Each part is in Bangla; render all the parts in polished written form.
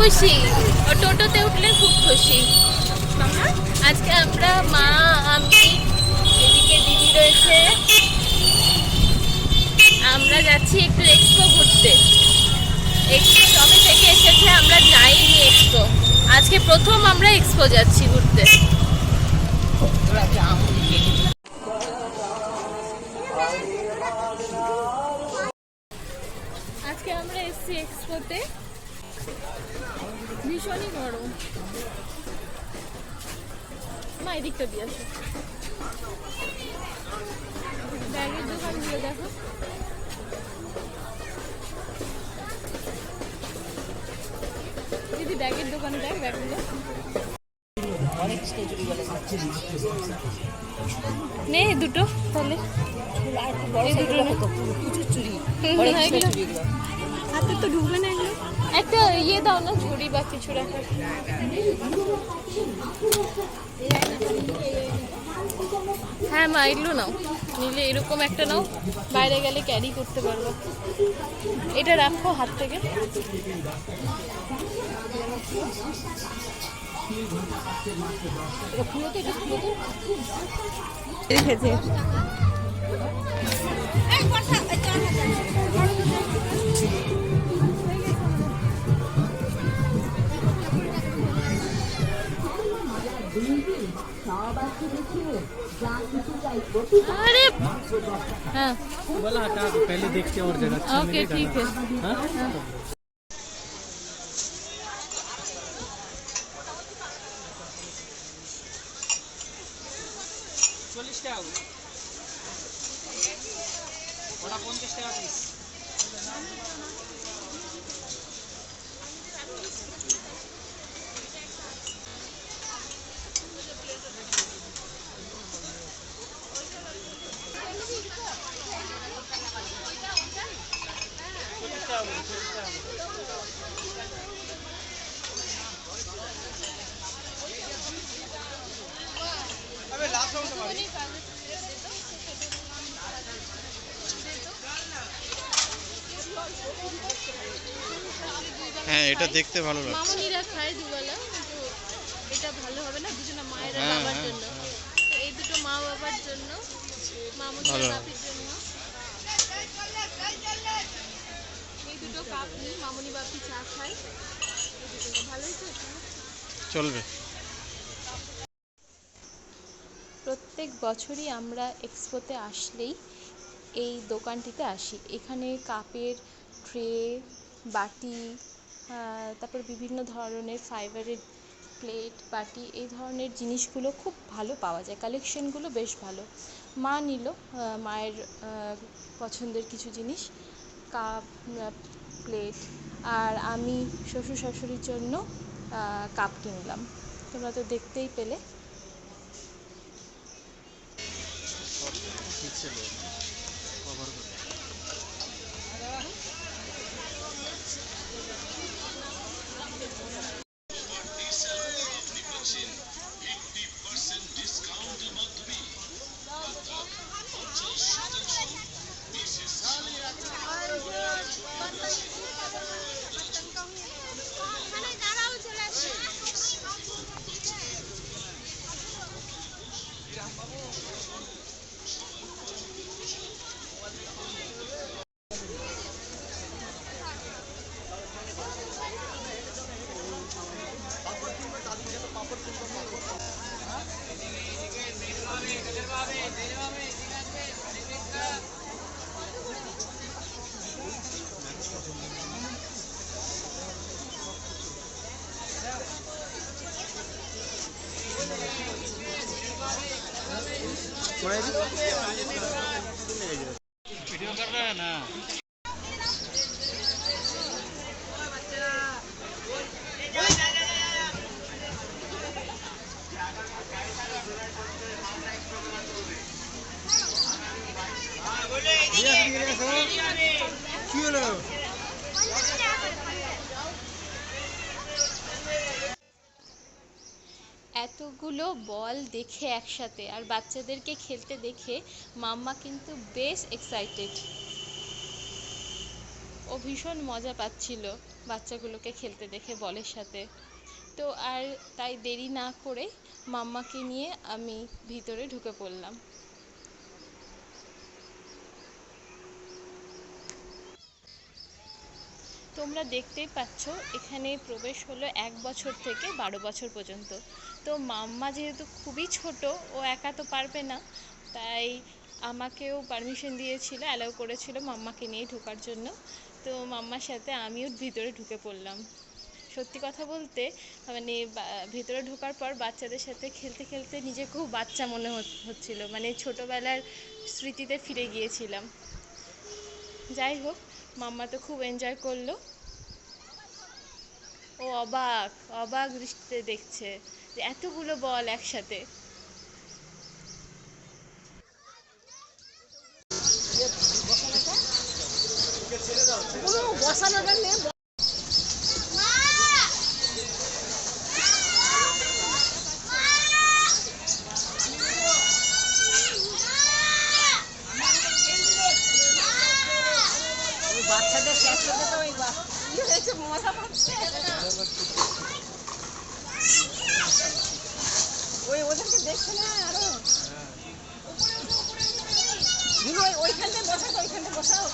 খুশি, ও টোটোতে উঠলে খুব খুশি। আজকে আমরা মা, আমি, এদিকে দিদি রয়েছে, আমরা যাচ্ছি একটু এক্সপো ঘুরতে। এক্সপো যবে থেকে এসেছে আমরা যাইনি এক্সপো, আজকে প্রথম আমরা এক্সপো যাচ্ছি ঘুরতে। আজকে আমরা এসেছি এক্সপোতে, ভীষণই গরম। মা এদিকটা দিয়ে আসো, ব্যাগের দোকানগুলো দেখো। দিদি ব্যাগের দোকানে দেখ ব্যাগগুলো। নে দুটো তাহলে, হাতে তো ঢুকবে না এগুলো। একটা ইয়ে দাও না, ঝুড়ি বা কিছু রাখার। হ্যাঁ মা এগুলো নাও, নিলে এরকম একটা নাও, বাইরে গেলে ক্যারি করতে পারবো। এটা রাখো হাত থেকে। রেখেছে अरे हाँ बोला हटा तो पहले देखते और जगह ओके ठीक है हाँ? হ্যাঁ এটা দেখতে ভালো লাগছে। মামুনিরা খায় দুবেলা, কিন্তু এটা ভালো হবে না দুজনে মায়ের আর বাবার জন্য। তো এই দুটো মা বাবার জন্য, মামুনি আর বাপির জন্য এই দুটো কাপ নিই, মামুনি বাপি চা খায়। ভালোই তো চলবে। প্রত্যেক বছরই আমরা এক্সপোতে আসলেই এই দোকানটিতে আসি। এখানে কাপের ট্রে, বাটি, তারপর বিভিন্ন ধরনের ফাইবারের প্লেট, বাটি, এই ধরনের জিনিসগুলো খুব ভালো পাওয়া যায়। কালেকশনগুলো বেশ ভালো। মা নিল মায়ের পছন্দের কিছু জিনিস, কাপ, প্লেট, আর আমি শ্বশুর শাশুড়ির জন্য কাপ কিনলাম। তোমরা তো দেখতেই পেলে। वीडियो कर रहा है ना। এতগুলো বল দেখে একসাথে আর বাচ্চাদেরকে খেলতে দেখে মাম্মা কিন্তু বেশ এক্সাইটেড। ও ভীষণ মজা পাচ্ছিল বাচ্চাগুলোকে খেলতে দেখে বলের সাথে। তো আর তাই দেরি না করে মাম্মাকে নিয়ে আমি ভিতরে ঢুকে পড়লাম। তোমরা দেখতেই পাচ্ছ এখানে প্রবেশ হলো 1 বছর থেকে 12 বছর পর্যন্ত। তো মাম্মা যেহেতু খুবই ছোট, ও একা তো পারবে না, তাই আমাকেও পারমিশন দিয়েছিল, অ্যালাউ করেছিল মাম্মাকে নিয়ে ঢোকার জন্য। তো মাম্মার সাথে আমিও ভিতরে ঢুকে পড়লাম। সত্যি কথা বলতে মানে ভেতরে ঢোকার পর বাচ্চাদের সাথে খেলতে খেলতে নিজেকেও বাচ্চা মনে হচ্ছিল, মানে ছোটোবেলার স্মৃতিতে ফিরে গিয়েছিলাম। যাই হোক, মাম্মা তো খুব এনজয় করলো। ও অবাক অবাক দৃষ্টিতে দেখছে যে এতগুলো বল একসাথে। বাচ্চাদের একসাথে তো ওই হয়েছে মজা পাচ্ছে ওই ওদেরকে দেখছে না আরো ওইখানটায় বসাও ওইখানটায় বসাও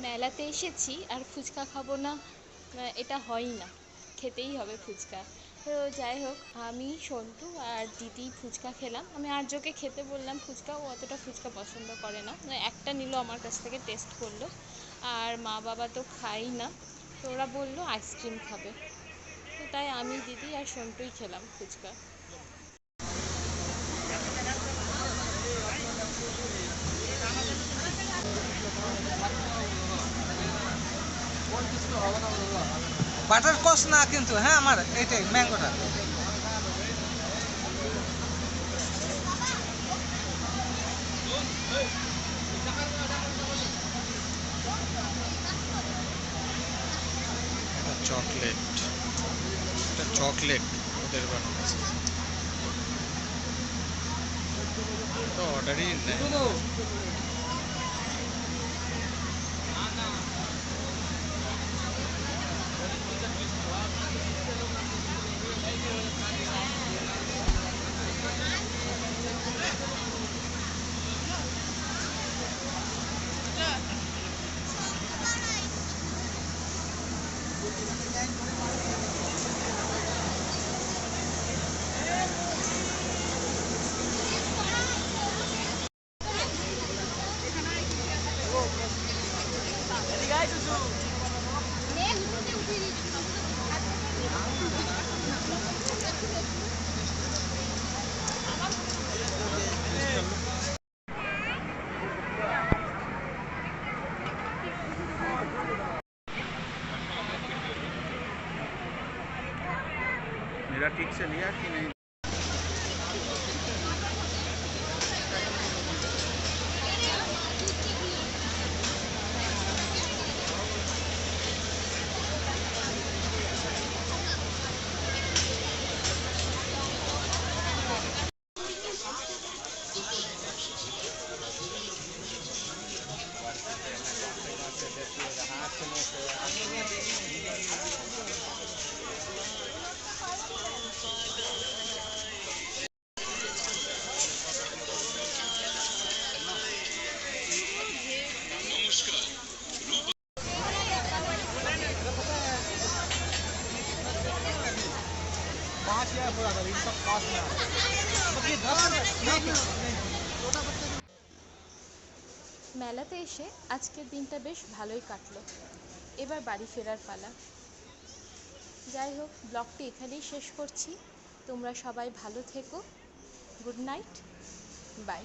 মেলাতে এসেছি আর ফুচকা খাবো না, এটা হয়ই না, খেতেই হবে ফুচকা। তো যাই হোক, আমি সন্টু আর দিদি ফুচকা খেলাম। আমি আর্যকে খেতে বললাম ফুচকা, ও অতটা ফুচকা পছন্দ করে না, একটা নিল আমার কাছ থেকে, টেস্ট করলো। আর মা বাবা তো খাই না, তো ওরা বললো আইসক্রিম খাবে, তো তাই আমি দিদি আর সন্টুই খেলাম ফুচকা। বাটার কস না কিন্তু, হ্যাঁ আমার এইটাই ম্যাঙ্গোটা। চকলেট, এটা চকলেট ওদের বানানো, তো অর্ডারই নেই। मेरा ठीक से लिया कि नहीं? মেলাতে এসে আজকের দিনটা বেশ ভালোই কাটলো। এবার বাড়ি ফেরার পালা। যাই হোক, ব্লগটি এখানেই শেষ করছি। তোমরা সবাই ভালো থেকো। Good night, by.